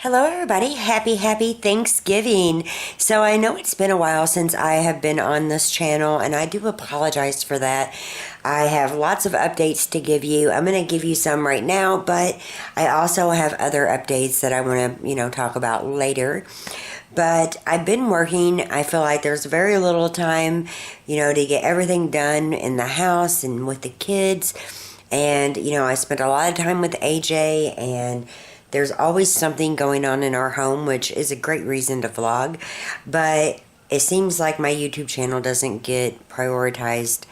Hello everybody, happy Thanksgiving. So I know it's been a while since I have been on this channel and I do apologize for that. I have lots of updates to give you. I'm going to give you some right now, but I also have other updates that I want to, talk about later. But I've been working. I feel like there's very little time, to get everything done in the house and with the kids. And, I spent a lot of time with AJ, and there's always something going on in our home, which is a great reason to vlog. But it seems like my YouTube channel doesn't get prioritized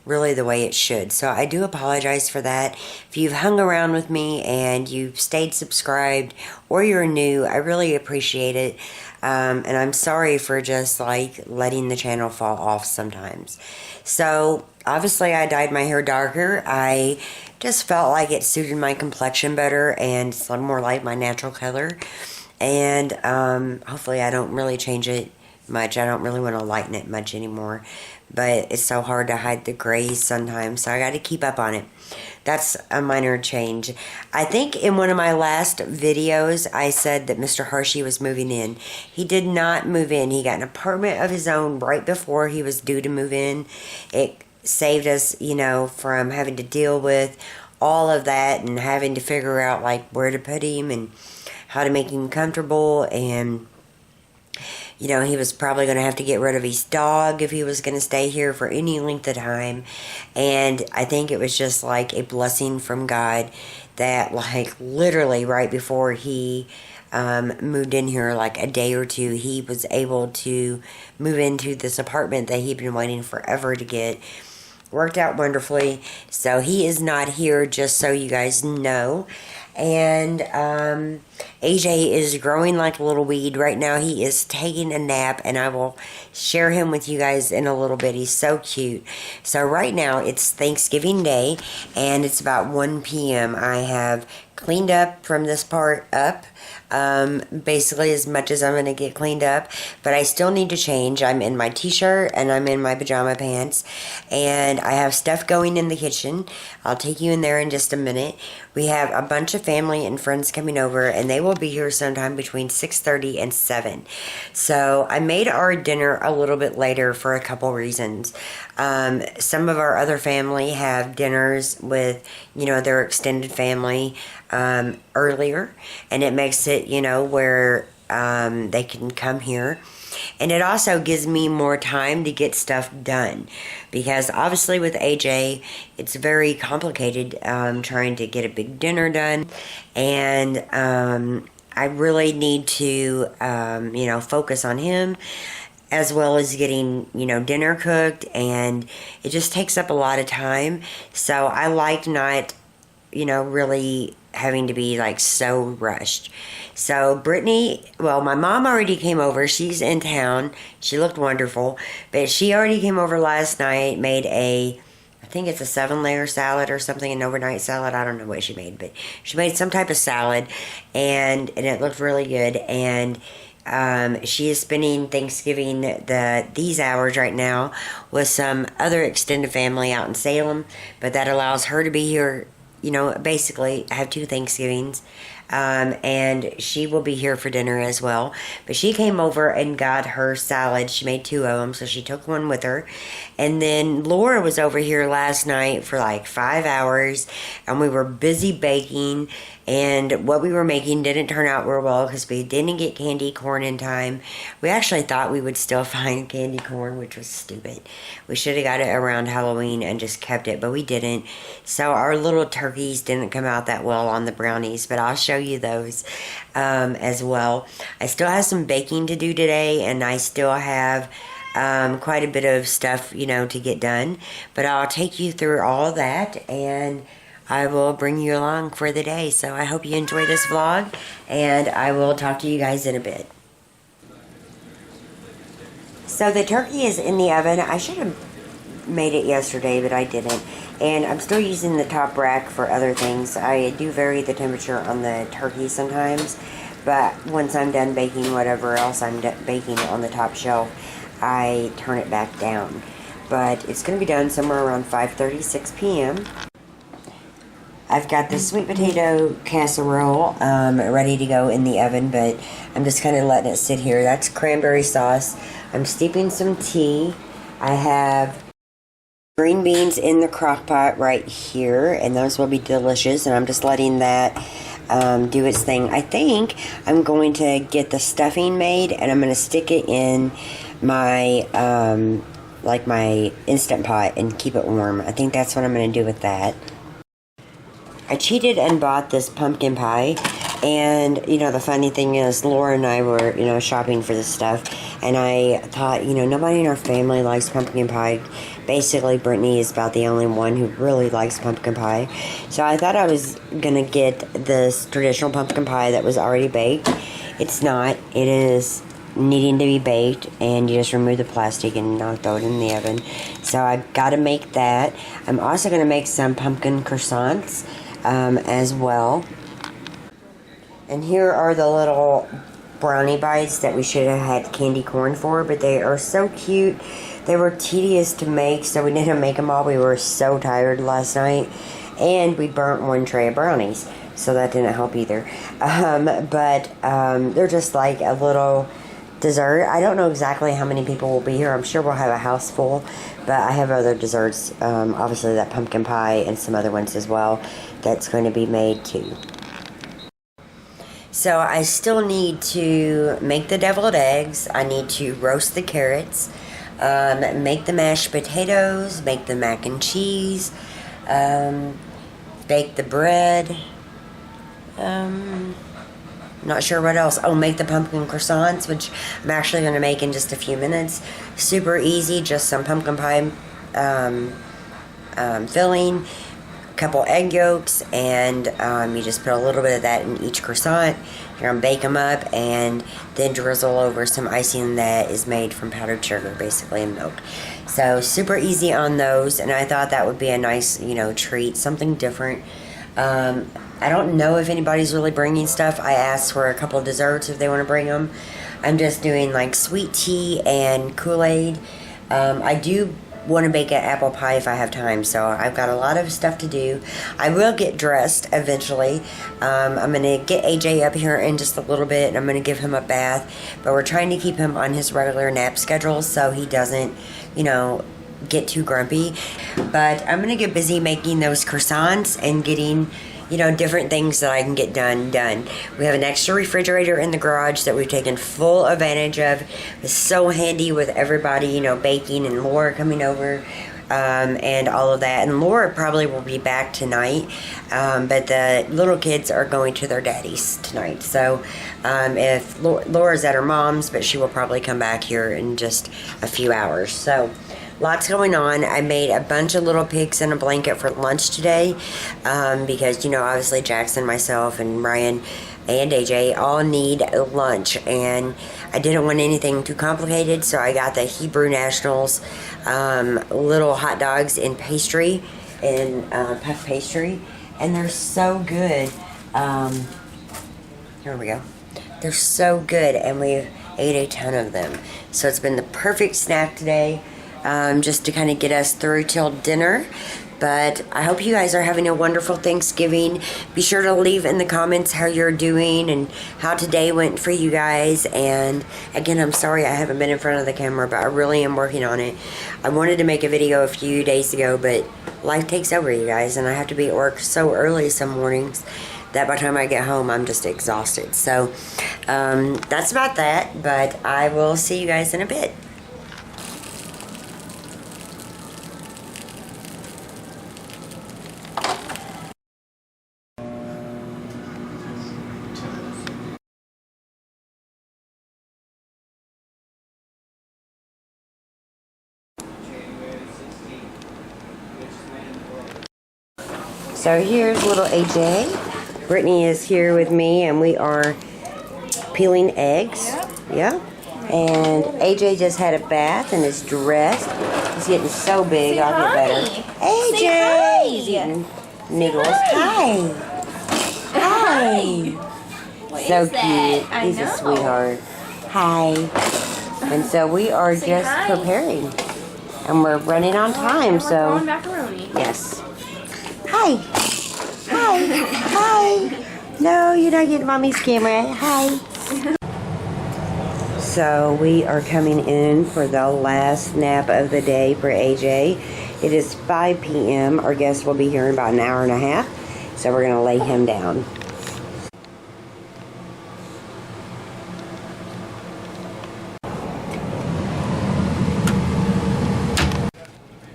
really the way it should. So I do apologize for that. If you've hung around with me and you've stayed subscribed or you're new, I really appreciate it. And I'm sorry for just letting the channel fall off sometimes. So obviously I dyed my hair darker. I just felt like it suited my complexion better and it's more like my natural color. And hopefully I don't really change it much. I don't really want to lighten it much anymore. But it's so hard to hide the grays sometimes, so I got to keep up on it. That's a minor change. I think in one of my last videos, I said that Mr. Hershey was moving in. He did not move in. He got an apartment of his own right before he was due to move in. It saved us, from having to deal with all of that and having to figure out, where to put him and how to make him comfortable. And he was probably going to have to get rid of his dog if he was going to stay here for any length of time. And I think it was just a blessing from God that literally right before he moved in here, a day or two, he was able to move into this apartment that he'd been waiting forever to get. Worked out wonderfully. So he is not here, just so you guys know. And AJ is growing like a little weed. Right now he is taking a nap, and I will share him with you guys in a little bit. He's so cute. So right now it's Thanksgiving Day, and it's about 1 p.m. I have cleaned up from this part up. Basically as much as I'm going to get cleaned up, but I still need to change. I'm in my t-shirt and I'm in my pajama pants, and I have stuff going in the kitchen. I'll take you in there in just a minute. We have a bunch of family and friends coming over, and they will be here sometime between 6:30 and 7. So I made our dinner a little bit later for a couple reasons. Some of our other family have dinners with, their extended family earlier, and it makes it, where they can come here. And it also gives me more time to get stuff done, because obviously with AJ, it's very complicated trying to get a big dinner done. And I really need to, focus on him, as well as getting, dinner cooked. And it just takes up a lot of time. So I like not, really having to be so rushed. So Brittany, well, my mom already came over. She's in town. She looked wonderful, but she already came over last night, made I think it's a 7-layer salad or something, an overnight salad. I don't know what she made, but she made some type of salad, and it looked really good. And she is spending Thanksgiving these hours right now with some other extended family out in Salem, but that allows her to be here, basically have 2 Thanksgivings. And she will be here for dinner as well. But she came over and got her salad. She made 2 of them, so she took one with her. And then Laura was over here last night for 5 hours, and we were busy baking. And what we were making didn't turn out real well because we didn't get candy corn in time. We actually thought we would still find candy corn, which was stupid. We should have got it around Halloween and just kept it, but we didn't. So our little turkeys didn't come out that well on the brownies, but I'll show you those as well. I still have some baking to do today, and I still have quite a bit of stuff, to get done. But I'll take you through all that, and I will bring you along for the day. So I hope you enjoy this vlog, and I will talk to you guys in a bit. So the turkey is in the oven. I should have made it yesterday, but I didn't. And I'm still using the top rack for other things. I do vary the temperature on the turkey sometimes, but once I'm done baking whatever else I'm baking on the top shelf, I turn it back down. But it's going to be done somewhere around 5:36 p.m. I've got the sweet potato casserole ready to go in the oven, but I'm just kind of letting it sit here. That's cranberry sauce. I'm steeping some tea. I have green beans in the crock pot right here, and those will be delicious, and I'm just letting that do its thing. I think I'm going to get the stuffing made, and I'm going to stick it in my like my Instant Pot and keep it warm. I think that's what I'm going to do with that. I cheated and bought this pumpkin pie, and you know the funny thing is Laura and I were shopping for this stuff, and I thought nobody in our family likes pumpkin pie. Basically Brittany is about the only one who really likes pumpkin pie, so I thought I was gonna get this traditional pumpkin pie that was already baked. It's not. It is needing to be baked, and you just remove the plastic and throw it in the oven. So I gotta make that. I'm also gonna make some pumpkin croissants as well. And here are the little brownie bites that we should have had candy corn for, but they are so cute. They were tedious to make, so we didn't make them all. We were so tired last night, and we burnt one tray of brownies, so that didn't help either. But they're just like a little dessert. I don't know exactly how many people will be here. I'm sure we'll have a house full, but I have other desserts, obviously that pumpkin pie and some other ones as well that's going to be made too. So I still need to make the deviled eggs. I need to roast the carrots, make the mashed potatoes, make the mac and cheese, bake the bread, not sure what else. Oh, make the pumpkin croissants, which I'm actually going to make in just a few minutes. Super easy, just some pumpkin pie filling, a couple egg yolks, and you just put a little bit of that in each croissant. You're going to bake them up and then drizzle over some icing that is made from powdered sugar, basically, and milk. So super easy on those, and I thought that would be a nice, treat, something different. I don't know if anybody's really bringing stuff. I asked for a couple of desserts if they want to bring them. I'm just doing like sweet tea and Kool-Aid. I do want to bake an apple pie if I have time, so I've got a lot of stuff to do. I will get dressed eventually. I'm going to get AJ up here in just a little bit, and I'm going to give him a bath, but we're trying to keep him on his regular nap schedule so he doesn't, get too grumpy. But I'm going to get busy making those croissants and getting different things that I can get done. We have an extra refrigerator in the garage that we've taken full advantage of. It's so handy with everybody, baking and Laura coming over, and all of that. And Laura probably will be back tonight, but the little kids are going to their daddies tonight. So if Laura's at her mom's, but she will probably come back here in just a few hours. So lots going on. I made a bunch of little pigs in a blanket for lunch today, because, obviously Jackson, myself, and Ryan and AJ all need lunch, and I didn't want anything too complicated, so I got the Hebrew Nationals little hot dogs in pastry, and puff pastry, and they're so good. Here we go. They're so good, and we've ate a ton of them, so it's been the perfect snack today. Just to kind of get us through till dinner. But I hope you guys are having a wonderful Thanksgiving. Be sure to leave in the comments how you're doing and how today went for you guys. And again, I'm sorry I haven't been in front of the camera, but I really am working on it. I wanted to make a video a few days ago, but life takes over, you guys, and I have to be at work so early some mornings that by the time I get home, I'm just exhausted. So that's about that, but I will see you guys in a bit. So here's little AJ. Brittany is here with me, and we are peeling eggs. Yeah. And AJ just had a bath and is dressed. He's getting so big. I'll get better. AJ! He's eating noodles. Hi. Hi. So cute. He's a sweetheart. Hi. And so we are just preparing. And we're running on time, so. Macaroni. Yes. Hi. Hi. Hi. No, you're not getting mommy's camera. Hi. So we are coming in for the last nap of the day for AJ. It is 5 p.m. Our guest will be here in about an hour and a half. So we're going to lay him down.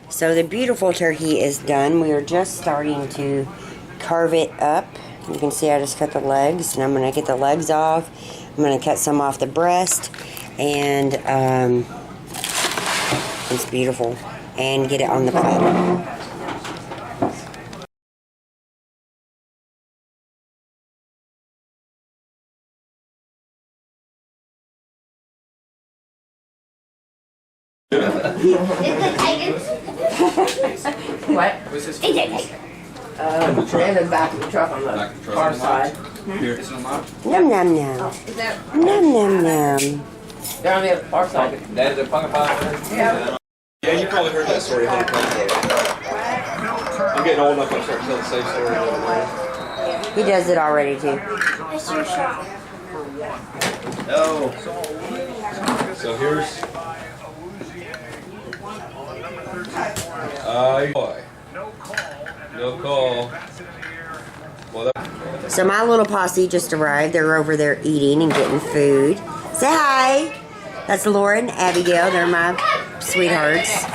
So the beautiful turkey is done. We are just starting to carve it up. You can see I just cut the legs, and I'm going to get the legs off. I'm going to cut some off the breast, and it's beautiful, and get it on the platter. What? What's this? In the back of the truck on the far side. Here, it's in the mouth. Nom nom nom. Nom nom nom. They're on the far side. That is a pumpkin pie. Yeah. Yeah, you probably heard that story 100 times already. I'm getting old enough to start telling the same story every day. He does it already too. It's your shot. Oh. So here's. Boy. No call. Well, that. So my little posse just arrived. They're over there eating and getting food. Say hi. That's Laura and Abigail. They're my sweethearts.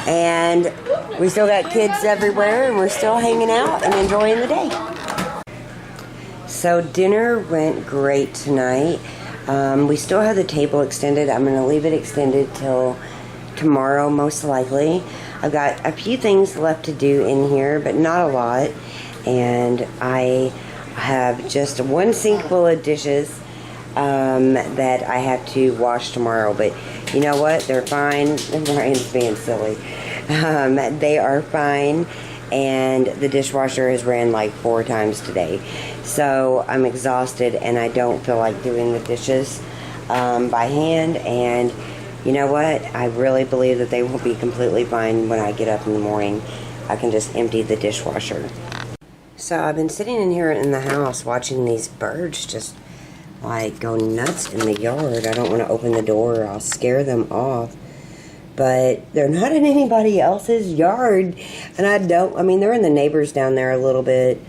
And we still got kids everywhere, and we're still hanging out and enjoying the day. So dinner went great tonight. We still have the table extended. I'm going to leave it extended till tomorrow, most likely. I've got a few things left to do in here, but not a lot. And I have just one sink full of dishes that I have to wash tomorrow. But you know what? They're fine. Brian's being silly. They are fine. And the dishwasher has ran like 4 times today. So I'm exhausted, and I don't feel like doing the dishes by hand. And you know what? I really believe that they will be completely fine when I get up in the morning. I can just empty the dishwasher. So I've been sitting in here in the house watching these birds just like go nuts in the yard. I don't want to open the door or I'll scare them off. But they're not in anybody else's yard. And I mean, they're in the neighbors down there a little bit.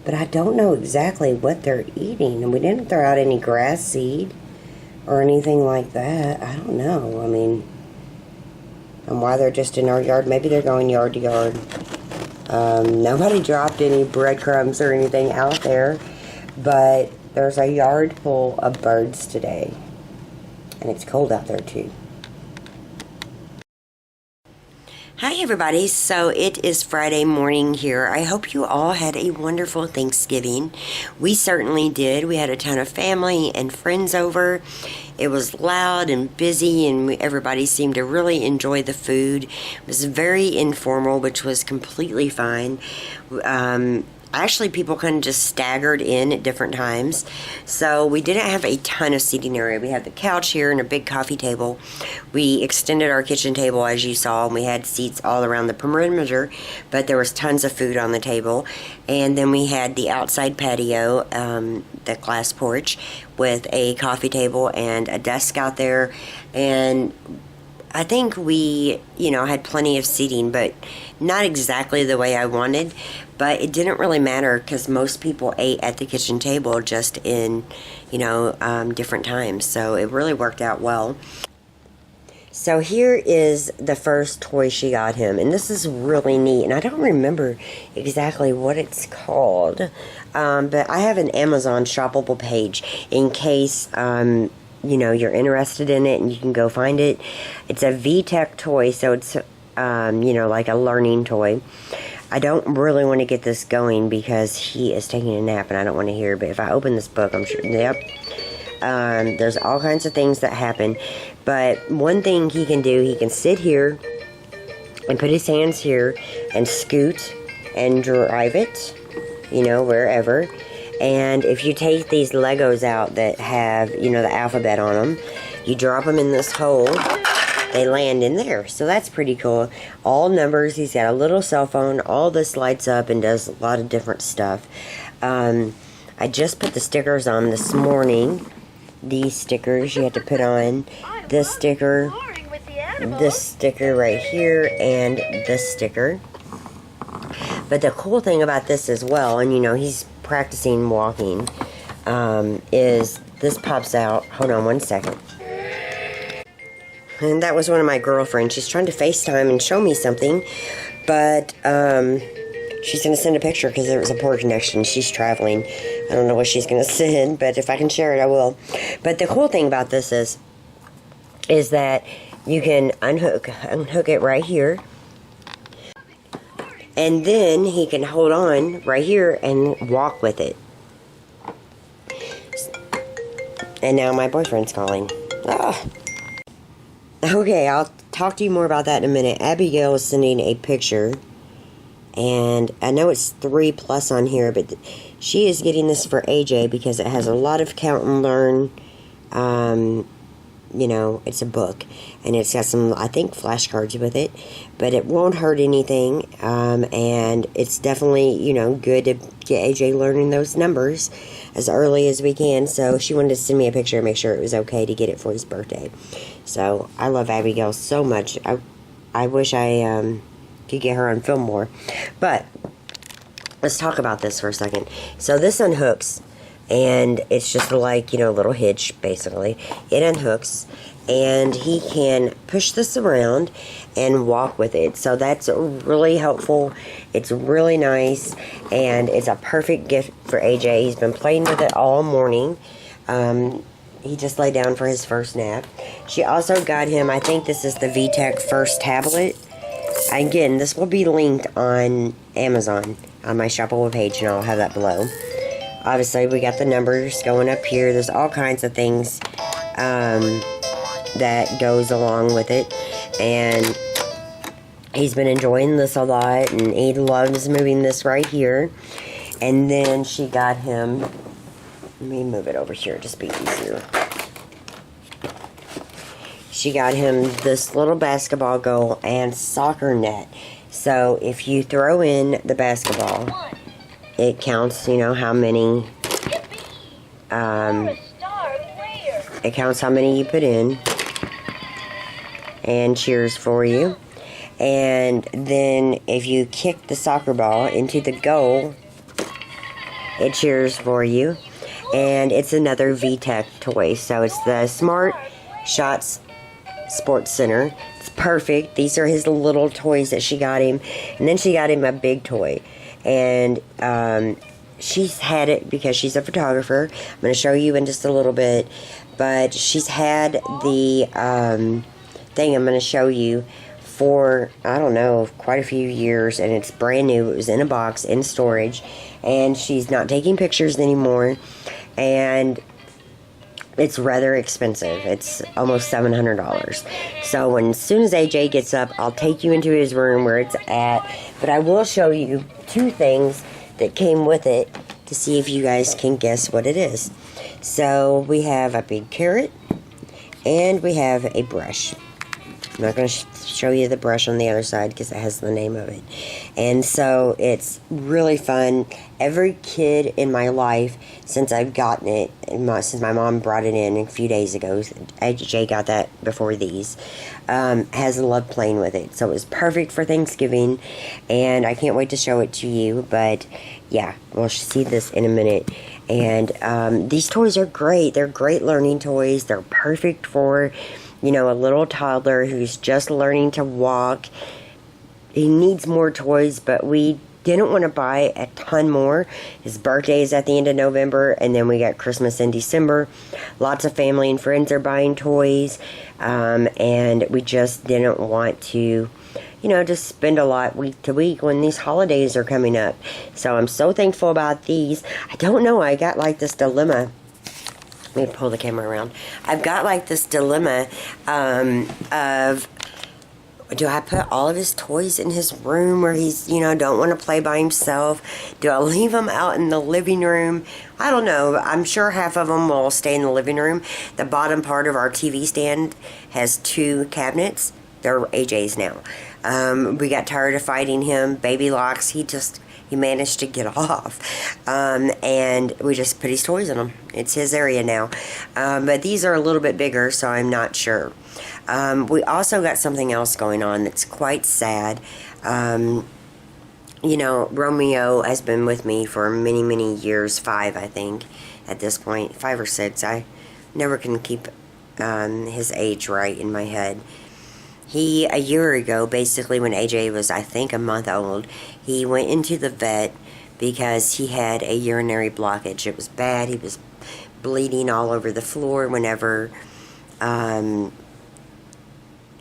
But I don't know exactly what they're eating. And we didn't throw out any grass seed or anything like that. I don't know. I mean, and why they're just in our yard. Maybe they're going yard to yard. Nobody dropped any breadcrumbs or anything out there. But there's a yard full of birds today. And it's cold out there too. Hi everybody, so it is Friday morning here. I hope you all had a wonderful Thanksgiving. We certainly did. We had a ton of family and friends over. It was loud and busy, and everybody seemed to really enjoy the food. It was very informal, which was completely fine. Actually, people kind of just staggered in at different times. So we didn't have a ton of seating area. We had the couch here and a big coffee table. We extended our kitchen table, as you saw, and we had seats all around the perimeter, but there was tons of food on the table. And then we had the outside patio, the glass porch, with a coffee table and a desk out there. And I think we, had plenty of seating, but not exactly the way I wanted. But it didn't really matter because most people ate at the kitchen table just in, different times. So it really worked out well. So here is the first toy she got him. And this is really neat. And I don't remember exactly what it's called. But I have an Amazon shoppable page in case you're interested in it and you can go find it. It's a VTech toy, so it's, like a learning toy. I don't really want to get this going because he is taking a nap and I don't want to hear, but if I open this book, I'm sure, yep. There's all kinds of things that happen, but one thing he can do, he can sit here and put his hands here and scoot and drive it, wherever. And if you take these Legos out that have, the alphabet on them, you drop them in this hole, they land in there. So that's pretty cool. All numbers. He's got a little cell phone. All this lights up and does a lot of different stuff. I just put the stickers on this morning. These stickers you have to put on. This sticker right here, and this sticker. But the cool thing about this as well, and you know he's practicing walking, is this pops out. Hold on one second. And that was one of my girlfriends. She's trying to FaceTime and show me something, but she's going to send a picture because there was a poor connection. She's traveling. I don't know what she's going to send, but if I can share it, I will. But the cool thing about this is that you can unhook it right here. And then he can hold on right here and walk with it. And now my boyfriend's calling. Ah. Okay, I'll talk to you more about that in a minute. Abigail is sending a picture. And I know it's 3+ on here, but she is getting this for AJ because it has a lot of count and learn. You know, it's a book, and it's got some, I think, flashcards with it, but it won't hurt anything, and it's definitely, you know, good to get AJ learning those numbers as early as we can. So she wanted to send me a picture and make sure it was okay to get it for his birthday. So I love Abigail so much. I wish I could get her on film more. But let's talk about this for a second. So this unhooks, and it's just like, you know, a little hitch, basically. It unhooks, and he can push this around and walk with it. So that's really helpful. It's really nice, and it's a perfect gift for AJ. He's been playing with it all morning. He just laid down for his first nap. She also got him, I think this is the VTech first tablet. Again, this will be linked on Amazon on my Shopable page, and I'll have that below. Obviously, we got the numbers going up here. There's all kinds of things that goes along with it. And he's been enjoying this a lot, and he loves moving this right here. And then she got him, let me move it over here, just be easier. She got him this little basketball goal and soccer net. So if you throw in the basketball, it counts, you know, how many, it counts how many you put in, and cheers for you. And then if you kick the soccer ball into the goal, it cheers for you. And it's another VTech toy. So it's the Smart Shots Sports Center. It's perfect. These are his little toys that she got him. And then she got him a big toy. And she's had it because she's a photographer. I'm going to show you in just a little bit. But she's had the thing I'm going to show you for, I don't know, quite a few years. And it's brand new. It was in a box, in storage. And she's not taking pictures anymore. And it's rather expensive. It's almost $700. So as soon as AJ gets up, I'll take you into his room where it's at. But I will show you two things that came with it to see if you guys can guess what it is. So we have a big carrot, and we have a brush. I'm not going to show you the brush on the other side because it has the name of it. And so it's really fun. Every kid in my life, since I've gotten it, since my mom brought it in a few days ago, AJ got that before these, has loved playing with it. So it was perfect for Thanksgiving, and I can't wait to show it to you. But yeah, we'll see this in a minute. And these toys are great. They're great learning toys. They're perfect for, you know, a little toddler who's just learning to walk. He needs more toys, but we didn't want to buy a ton more. His birthday is at the end of November, and then we got Christmas in December. Lots of family and friends are buying toys, and we just didn't want to, you know, just spend a lot week to week when these holidays are coming up. So I'm so thankful about these. I don't know, I got like this dilemma. Let me pull the camera around. I've got like this dilemma of Do I put all of his toys in his room where he's, don't want to play by himself? Do I leave him out in the living room? I don't know. I'm sure half of them will stay in the living room. The bottom part of our TV stand has 2 cabinets. They're AJ's now. We got tired of fighting him. Baby locks. He managed to get off. And we just put his toys in them. It's his area now. But these are a little bit bigger, so I'm not sure. We also got something else going on that's quite sad. Romeo has been with me for many, many years, 5, I think, at this point, 5 or 6. I never can keep his age right in my head. A year ago, basically when AJ was, I think, a month old, he went into the vet because he had a urinary blockage. It was bad. He was bleeding all over the floor whenever,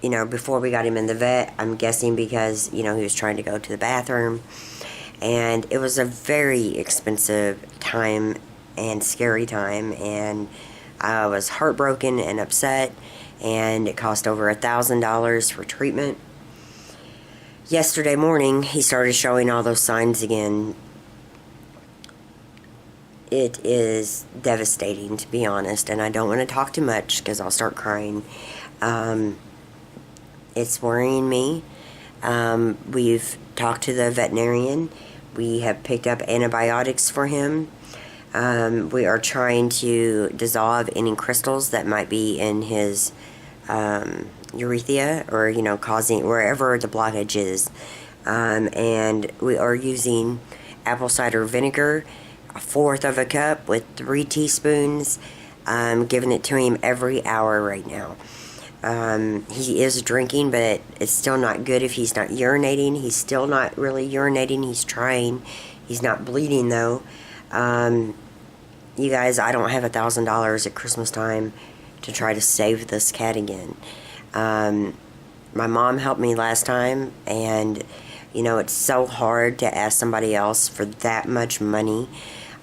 before we got him in the vet. I'm guessing because, he was trying to go to the bathroom. And it was a very expensive time and scary time. And I was heartbroken and upset. And it cost over $1,000 for treatment. Yesterday morning, he started showing all those signs again. It is devastating, to be honest, and I don't want to talk too much because I'll start crying. It's worrying me. We've talked to the veterinarian. We have picked up antibiotics for him. We are trying to dissolve any crystals that might be in his urethra, or causing wherever the blockage is, and we are using apple cider vinegar, 1/4 of a cup with 3 teaspoons, giving it to him every hour right now. He is drinking, but it's still not good if he's not urinating. He's still not really urinating. He's trying. He's not bleeding though. You guys, I don't have $1,000 at Christmas time to try to save this cat again. My mom helped me last time, and it's so hard to ask somebody else for that much money.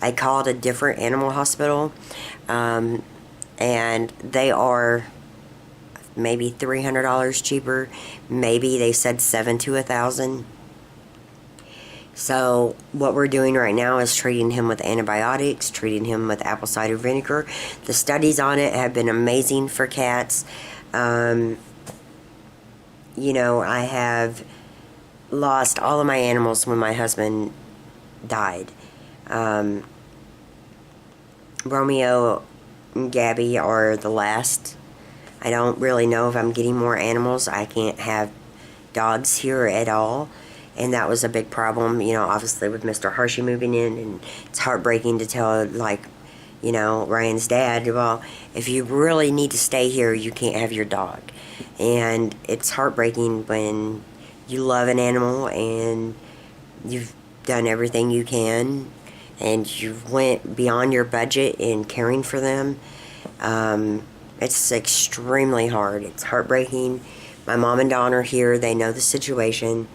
I called a different animal hospital, and they are maybe $300 cheaper. Maybe they said $7,000 to $1,000. So what we're doing right now is treating him with antibiotics, treating him with apple cider vinegar. The studies on it have been amazing for cats. I have lost all of my animals when my husband died. Romeo and Gabby are the last. I don't really know if I'm getting more animals. I can't have dogs here at all. And that was a big problem, obviously with Mr. Hershey moving in. And it's heartbreaking to tell, Ryan's dad, well, if you really need to stay here, you can't have your dog. And it's heartbreaking when you love an animal and you've done everything you can and you went beyond your budget in caring for them. It's extremely hard. It's heartbreaking. My mom and Don are here. They know the situation.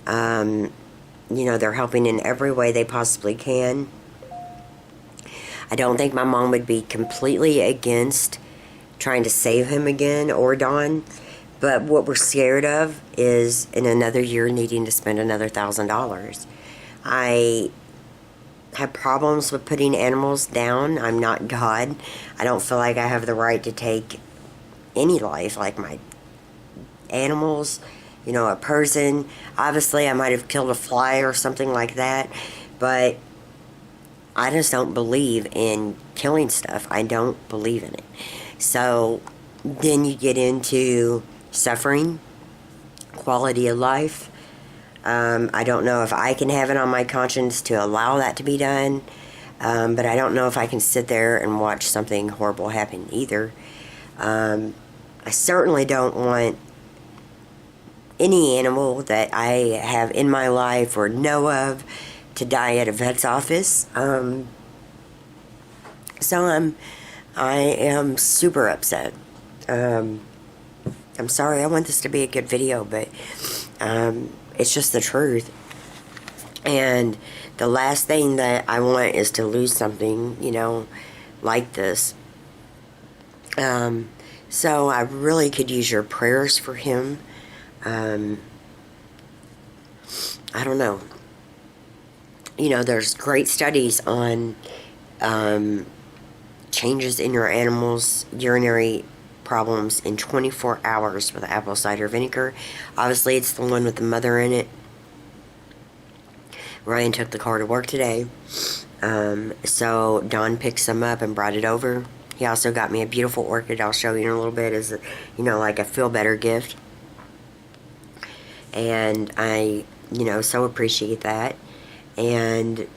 They're helping in every way they possibly can. I don't think my mom would be completely against trying to save him again, or Don. But what we're scared of is in another year needing to spend another $1,000. I have problems with putting animals down. I'm not God. I don't feel like I have the right to take any life, like my animals, a person. Obviously, I might have killed a fly or something like that, but I just don't believe in killing stuff. I don't believe in it. So then you get into suffering, quality of life. I don't know if I can have it on my conscience to allow that to be done, but I don't know if I can sit there and watch something horrible happen either. I certainly don't want any animal that I have in my life or know of to die at a vet's office. So I am super upset. I'm sorry, I want this to be a good video, but it's just the truth. And the last thing that I want is to lose something, like this. So I really could use your prayers for him. I don't know. You know, there's great studies on changes in your animal's urinary problems in 24 hours with apple cider vinegar. Obviously, it's the one with the mother in it. Ryan took the car to work today. So Don picked some up and brought it over. He also got me a beautiful orchid I'll show you in a little bit as, you know, like a feel better gift. And I, you know, so appreciate that. And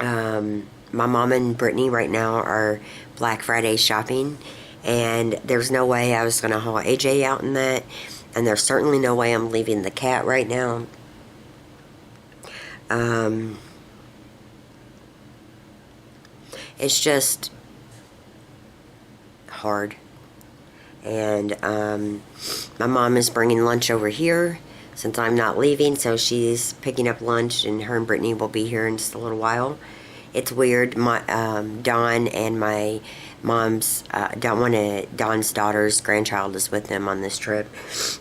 my mom and Brittany right now are Black Friday shopping, and there's no way I was going to haul AJ out in that, and there's certainly no way I'm leaving the cat right now. It's just hard. And my mom is bringing lunch over here since I'm not leaving, so she's picking up lunch, and her and Brittany will be here in just a little while. It's weird. My Dawn and my mom's one of Dawn's daughter's grandchild is with them on this trip,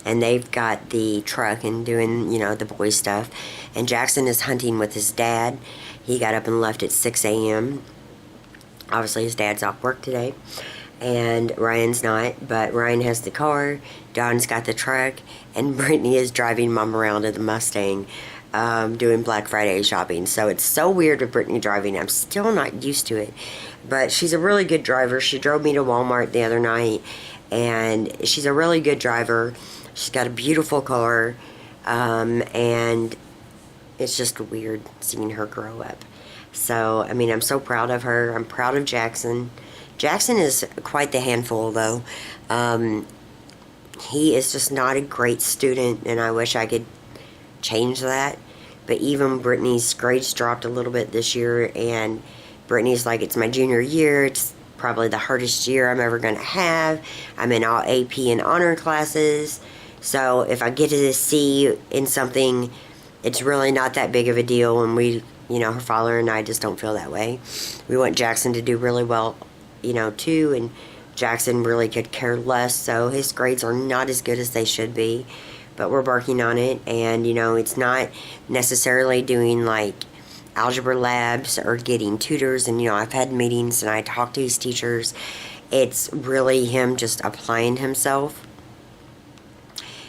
and they've got the truck and doing, you know, the boy stuff. And Jackson is hunting with his dad. He got up and left at 6 a.m. Obviously, his dad's off work today, and Ryan's not. But Ryan has the car. Dawn's got the truck, and Brittany is driving Mom around in the Mustang. Doing Black Friday shopping. So it's so weird with Brittany driving. I'm still not used to it, but she's a really good driver. She drove me to Walmart the other night, and she's a really good driver. She's got a beautiful car, and it's just weird seeing her grow up. So, I mean, I'm so proud of her. I'm proud of Jackson. Jackson is quite the handful, though. He is just not a great student, and I wish I could change that. But even Brittany's grades dropped a little bit this year, and Brittany's like, it's my junior year, it's probably the hardest year I'm ever going to have. I'm in all AP and honor classes, so if I get a C in something, it's really not that big of a deal. And we, you know, her father and I just don't feel that way. We want Jackson to do really well, you know, too, and Jackson really could care less, so his grades are not as good as they should be. But we're working on it, and, you know, it's not necessarily doing, like, algebra labs or getting tutors. And, you know, I've had meetings, and I talk to his teachers. It's really him just applying himself.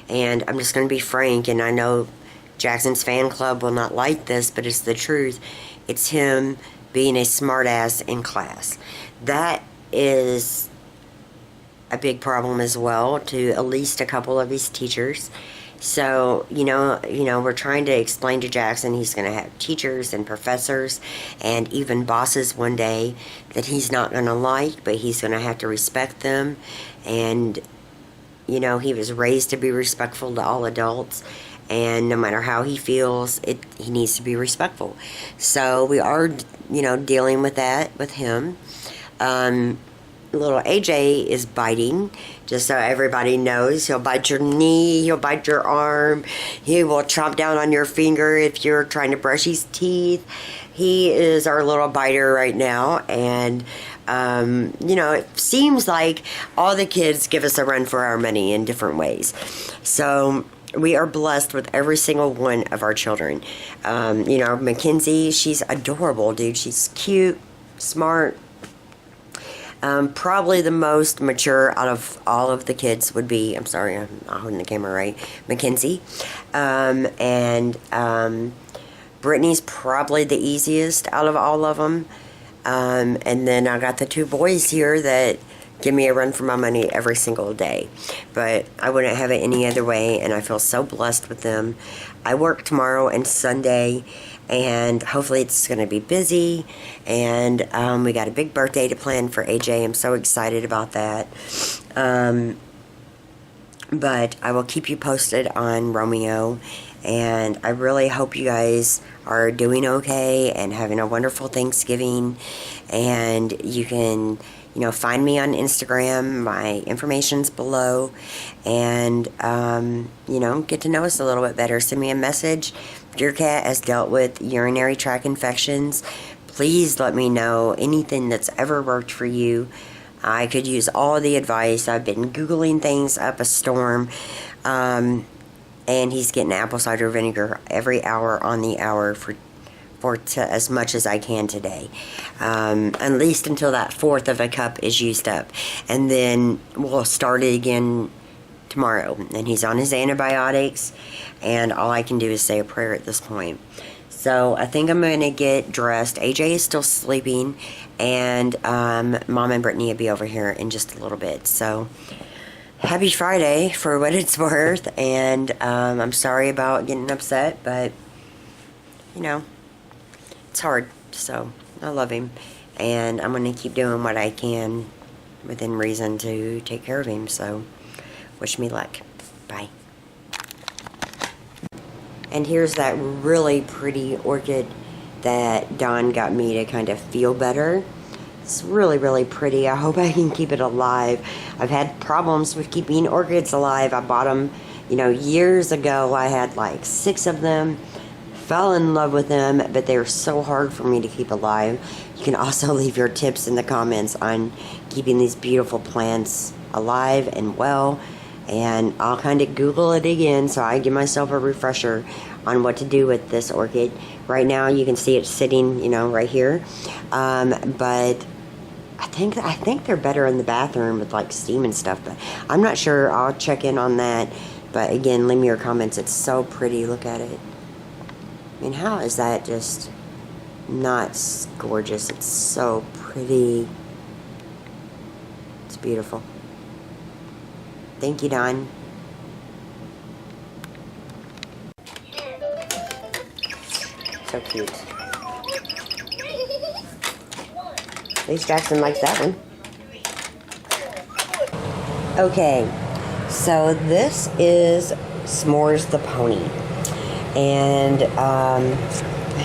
And I'm just going to be frank, and I know Jackson's fan club will not like this, but it's the truth. It's him being a smartass in class. That is a big problem as well to at least a couple of his teachers. So, you know, we're trying to explain to Jackson he's going to have teachers and professors and even bosses one day that he's not going to like, but he's going to have to respect them. And, you know, he was raised to be respectful to all adults, and no matter how he feels, he needs to be respectful. So we are, you know, dealing with that with him. Little AJ is biting, just so everybody knows. He'll bite your knee, he'll bite your arm, he will chomp down on your finger if you're trying to brush his teeth. He is our little biter right now, and you know, it seems like all the kids give us a run for our money in different ways. So we are blessed with every single one of our children. You know, Mackenzie, she's adorable, dude. She's cute, smart. Probably the most mature out of all of the kids would be, I'm sorry, I'm not holding the camera right, Mackenzie. And Brittany's probably the easiest out of all of them. And then I got the two boys here that give me a run for my money every single day. But I wouldn't have it any other way, and I feel so blessed with them. I work tomorrow and Sunday, and hopefully it's going to be busy. And we got a big birthday to plan for AJ. I'm so excited about that. But I will keep you posted on Romeo. And I really hope you guys are doing okay and having a wonderful Thanksgiving. And you can, you know, find me on Instagram. My information's below. And, you know, get to know us a little bit better. Send me a message. If your cat has dealt with urinary tract infections, please let me know anything that's ever worked for you. I could use all the advice. I've been Googling things up a storm. And he's getting apple cider vinegar every hour on the hour for as much as I can today. At least until that fourth of a cup is used up. And then we'll start it again tomorrow. And he's on his antibiotics, and all I can do is say a prayer at this point. So I think I'm going to get dressed. AJ is still sleeping, and Mom and Brittany will be over here in just a little bit. So happy Friday for what it's worth, and I'm sorry about getting upset, but you know, it's hard. So I love him, and I'm going to keep doing what I can within reason to take care of him. So wish me luck. Bye. And here's that really pretty orchid that Don got me to kind of feel better. It's really, really pretty. I hope I can keep it alive. I've had problems with keeping orchids alive. I bought them, you know, years ago. I had like 6 of them. Fell in love with them, but they're so hard for me to keep alive. You can also leave your tips in the comments on keeping these beautiful plants alive and well. And I'll kind of Google it again, so I give myself a refresher on what to do with this orchid. Right now, you can see it sitting, you know, right here. But I think they're better in the bathroom with like steam and stuff. But I'm not sure. I'll check in on that. But again, leave me your comments. It's so pretty. Look at it. I mean, how is that just not gorgeous? It's so pretty. It's beautiful. Thank you, Don. So cute. At least Jackson likes that one. Okay, so this is S'mores the Pony. And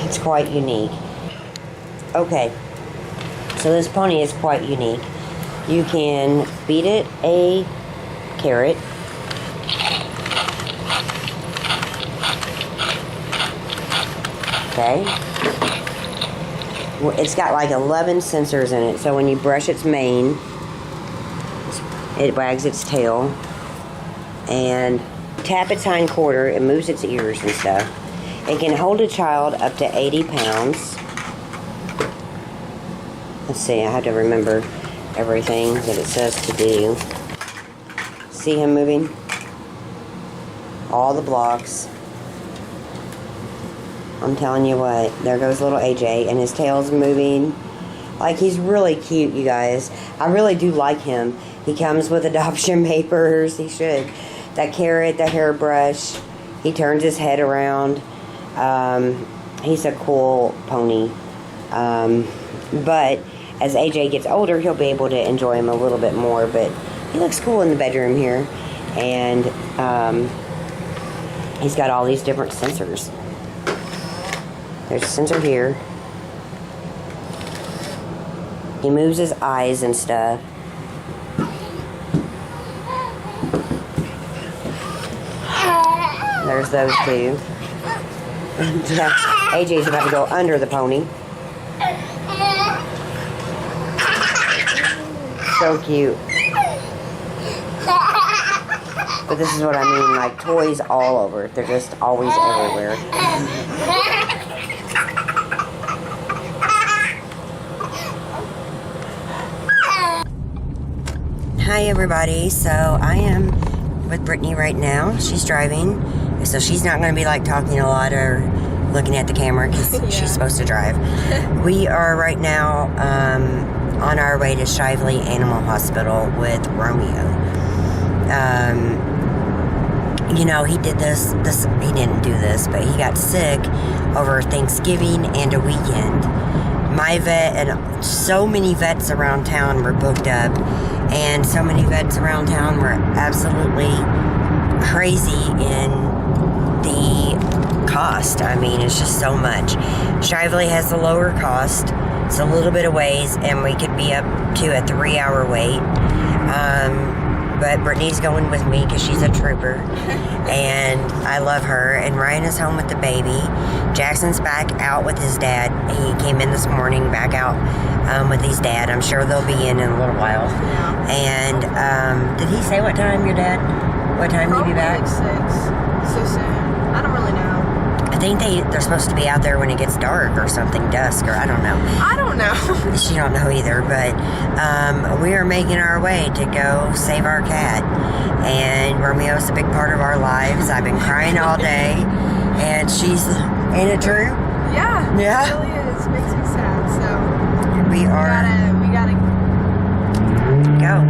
it's quite unique. Okay, so this pony is quite unique. You can feed it a carrot. Okay. It's got like 11 sensors in it, so when you brush its mane, it wags its tail, and tap its hind quarter, it moves its ears and stuff. It can hold a child up to 80 pounds. Let's see, I have to remember everything that it says to do. See him moving? All the blocks. I'm telling you what, there goes little AJ, and his tail's moving. Like, he's really cute, you guys. I really do like him. He comes with adoption papers. He should. That carrot, the hairbrush. He turns his head around. He's a cool pony. But as AJ gets older, he'll be able to enjoy him a little bit more. But he looks cool in the bedroom here. And he's got all these different sensors. There's a sensor here. He moves his eyes and stuff. There's those two. AJ's about to go under the pony. So cute. But this is what I mean, like toys all over. They're just always everywhere. Hi everybody, so I am with Brittany right now. She's driving, so she's not going to be like talking a lot or looking at the camera because she's supposed to drive. We are right now on our way to Shively Animal Hospital with Romeo. You know, he did this, he didn't do this, but he got sick over Thanksgiving and a weekend. My vet and so many vets around town were booked up, and so many vets around town were absolutely crazy in the cost. I mean, it's just so much. Shively has the lower cost. It's a little bit of ways, and we could be up to a 3-hour wait. But Brittany's going with me because she's a trooper, and I love her. And Ryan is home with the baby. Jackson's back out with his dad. He came in this morning back out with his dad. I'm sure they'll be in a little while. And did he say what time, your dad? What time will you be back? Like 6. So soon. I don't really know. I think they're supposed to be out there when it gets dark or something, dusk, or I don't know. I don't know. She don't know either, but we are making our way to go save our cat. And Romeo's a big part of our lives. I've been crying all day, and she's, ain't it true? Yeah. Yeah. It really is. It makes me sad. So We gotta go.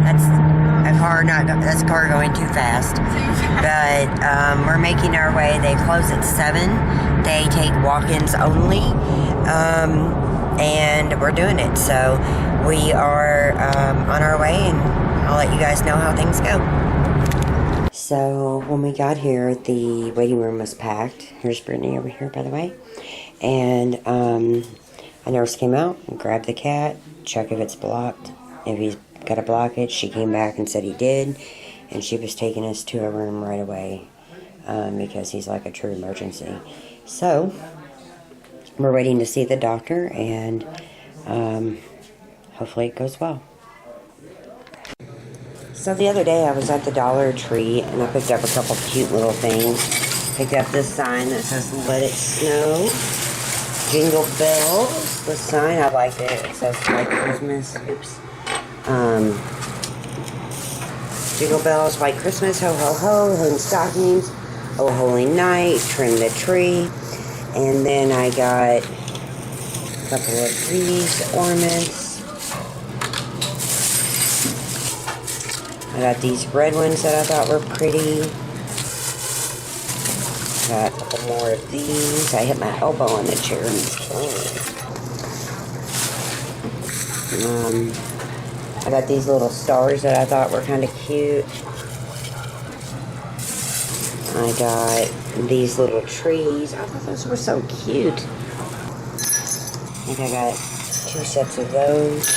That's a car going too fast. But we're making our way. They close at 7. They take walk-ins only. And we're doing it. So we are on our way, and I'll let you guys know how things go. So when we got here, the waiting room was packed. Here's Brittany over here, by the way. And a nurse came out and grabbed the cat, check if it's blocked. If he's got a blockage, she came back and said he did. And she was taking us to a room right away because he's like a true emergency. So we're waiting to see the doctor, and hopefully it goes well. So the other day I was at the Dollar Tree and I picked up a couple cute little things. Picked up this sign that says "Let It Snow." Jingle bells. The sign, I liked it. It says White Christmas. Oops. Jingle bells, White Christmas, ho ho ho, hang stockings, oh holy night, trim the tree. And then I got a couple of these ornaments. I got these red ones that I thought were pretty. Got a couple more of these. I hit my elbow on the chair and it's killing me. I got these little stars that I thought were kind of cute. I got these little trees. I thought those were so cute. I think I got 2 sets of those.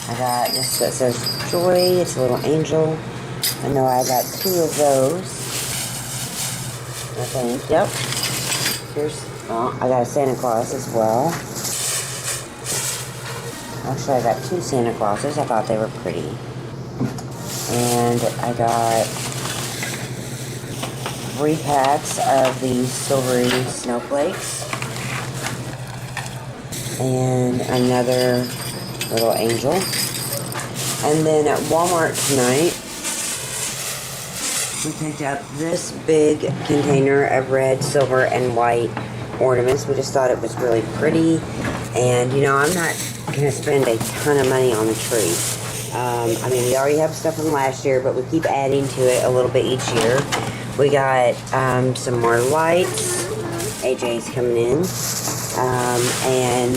I got this that says Joy. It's a little angel. I know I got 2 of those. I think. Yep. I got a Santa Claus as well. Actually, I got 2 Santa Clauses. I thought they were pretty. And I got 3 packs of these silvery snowflakes. And another little angel. And then at Walmart tonight, we picked up this big container of red, silver, and white ornaments. We just thought it was really pretty. And, you know, I'm not going to spend a ton of money on the tree. I mean, we already have stuff from last year, but we keep adding to it a little bit each year. We got some more lights. AJ's coming in. And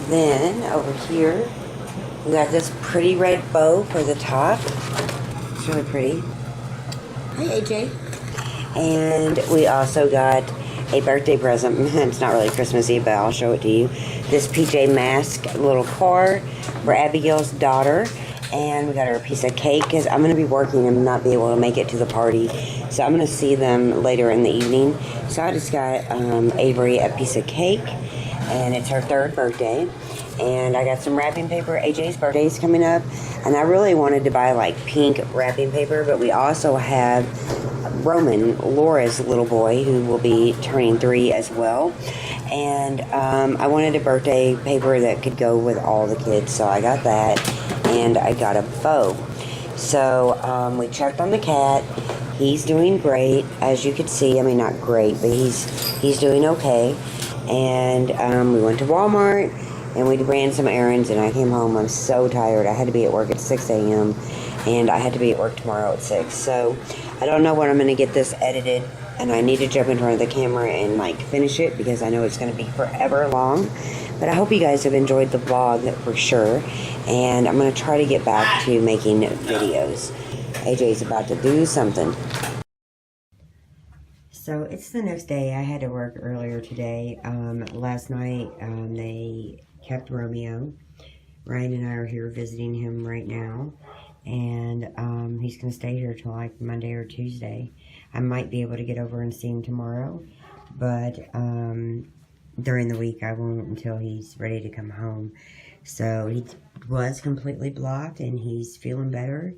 then over here, we got this pretty red bow for the top. It's really pretty. Hi, AJ. And we also got a birthday present. It's not really Christmassy, but I'll show it to you. This PJ Masks little car for Abigail's daughter. And we got her a piece of cake because I'm going to be working and not be able to make it to the party. So I'm going to see them later in the evening. So I just got Avery a piece of cake. And it's her 3rd birthday. And I got some wrapping paper. AJ's birthday is coming up. And I really wanted to buy like pink wrapping paper. But we also have Roman, Laura's little boy, who will be turning 3 as well. And I wanted a birthday paper that could go with all the kids. So I got that. And I got a bow. So we checked on the cat. He's doing great, as you could see. I mean, not great, but he's doing okay. And we went to Walmart and we ran some errands and I came home. I'm so tired. I had to be at work at 6 a.m. and I had to be at work tomorrow at 6. So I don't know when I'm going to get this edited, and I need to jump in front of the camera and like finish it because I know it's going to be forever long. But I hope you guys have enjoyed the vlog for sure. And I'm going to try to get back to making videos. AJ's about to do something. So it's the next day. I had to work earlier today. Last night they kept Romeo. Ryan and I are here visiting him right now. And he's going to stay here till like Monday or Tuesday. I might be able to get over and see him tomorrow. But during the week. I won't until he's ready to come home. So he was completely blocked, and he's feeling better.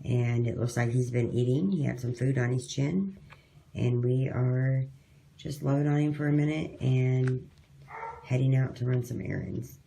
And it looks like he's been eating. He had some food on his chin. And we are just loading on him for a minute and heading out to run some errands.